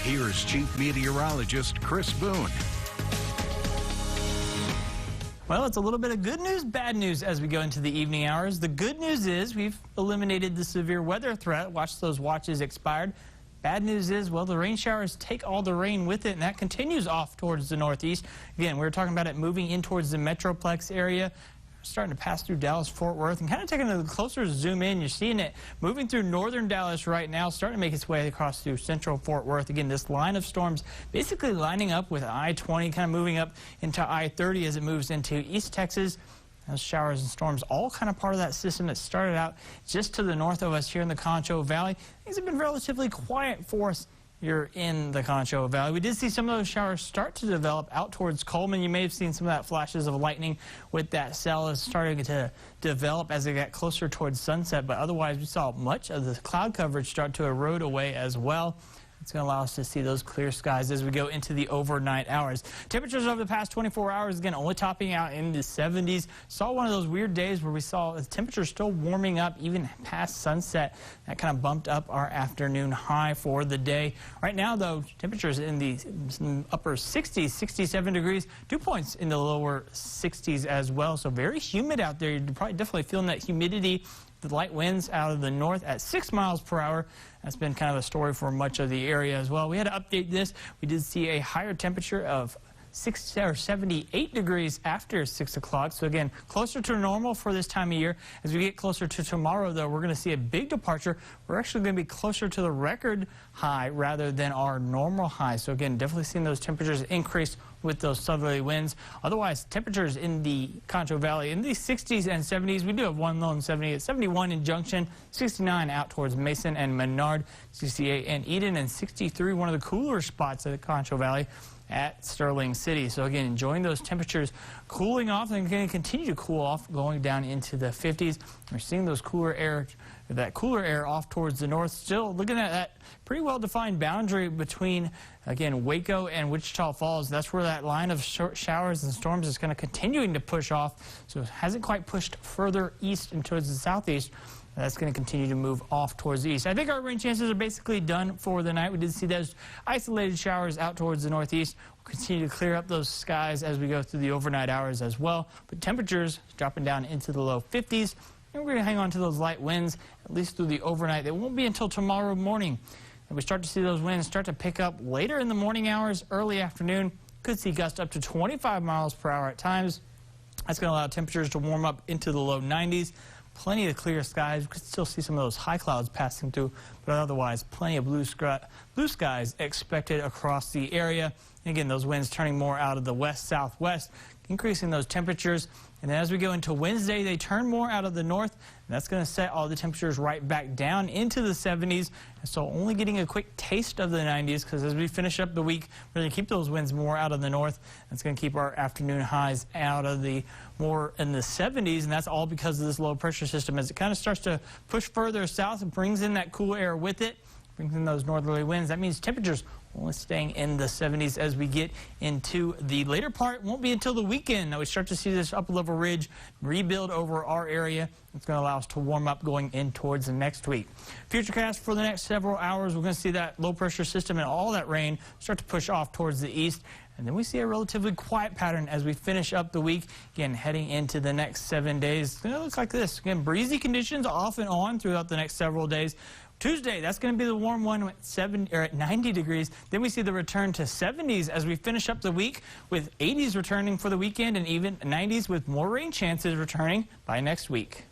Here's Chief Meteorologist Chris Boone. Well, it's a little bit of good news, bad news as we go into the evening hours. The good news is we've eliminated the severe weather threat. Watch those watches expired. Bad news is, well, the rain showers take all the rain with it, and that continues off towards the northeast. Again, we were talking about it moving in towards the Metroplex area, starting to pass through Dallas, Fort Worth, and kind of taking a closer zoom in. You're seeing it moving through northern Dallas right now, starting to make its way across through central Fort Worth. Again, this line of storms basically lining up with I-20, kind of moving up into I-30 as it moves into East Texas. Those showers and storms, all kind of part of that system that started out just to the north of us here in the Concho Valley. Things have been relatively quiet for us here in the Concho Valley. We did see some of those showers start to develop out towards Coleman. You may have seen some of that flashes of lightning with that cell is starting to develop as it got closer towards sunset, but otherwise we saw much of the cloud coverage start to erode away as well. It's going to allow us to see those clear skies as we go into the overnight hours. Temperatures over the past 24 hours, again, only topping out in the 70s. Saw one of those weird days where we saw the temperature still warming up even past sunset. That kind of bumped up our afternoon high for the day. Right now, though, temperatures in the upper 60s, 67 degrees, 2 points in the lower 60s as well. So very humid out there. You're probably definitely feeling that humidity. The light winds out of the north at 6 miles per hour. That's been kind of a story for much of the area as well. We had to update this. We did see a higher temperature of 78 degrees after 6 o'clock. So again, closer to normal for this time of year. As we get closer to tomorrow, though, we're going to see a big departure. We're actually going to be closer to the record high rather than our normal high. So again, definitely seeing those temperatures increase with those southerly winds. Otherwise, temperatures in the Concho Valley in the 60s and 70s. We do have one lone 70 at 71 in Junction, 69 out towards Mason and Menard, 68 in Eden, and 63, one of the cooler spots of the Concho Valley, at Sterling City. So again, enjoying those temperatures cooling off and going to continue to cool off going down into the 50s. We're seeing those cooler air, that cooler air off towards the north. Still looking at that pretty well-defined boundary between, again, Waco and Wichita Falls. That's where that line of showers and storms is kind of continuing to push off. So it hasn't quite pushed further east and towards the southeast. That's going to continue to move off towards the east. I think our rain chances are basically done for the night. We did see those isolated showers out towards the northeast. We'll continue to clear up those skies as we go through the overnight hours as well. But temperatures dropping down into the low 50s. And we're going to hang on to those light winds at least through the overnight. They won't be until tomorrow morning. And we start to see those winds start to pick up later in the morning hours, early afternoon. Could see gusts up to 25 miles per hour at times. That's going to allow temperatures to warm up into the low 90s. Plenty of clear skies. We could still see some of those high clouds passing through, but otherwise plenty of blue skies expected across the area. And again, those winds turning more out of the west-southwest, increasing those temperatures. And then as we go into Wednesday, they turn more out of the north, and that's going to set all the temperatures right back down into the 70s. And so only getting a quick taste of the 90s, because as we finish up the week, we're going to keep those winds more out of the north. That's going to keep our afternoon highs out of the more in the 70s, and that's all because of this low pressure system. As it kind of starts to push further south, it brings in that cool air with it, brings in those northerly winds. That means temperatures only staying in the 70s as we get into the later part. It won't be until the weekend that we start to see this upper level ridge rebuild over our area. It's going to allow us to warm up going in towards the next week. Futurecast for the next several hours, we're going to see that low pressure system and all that rain start to push off towards the east. And then we see a relatively quiet pattern as we finish up the week. Again, heading into the next 7 days. It looks like this. Again, breezy conditions off and on throughout the next several days. Tuesday, that's going to be the warm one at 90 degrees. Then we see the return to 70s as we finish up the week, with 80s returning for the weekend and even 90s with more rain chances returning by next week.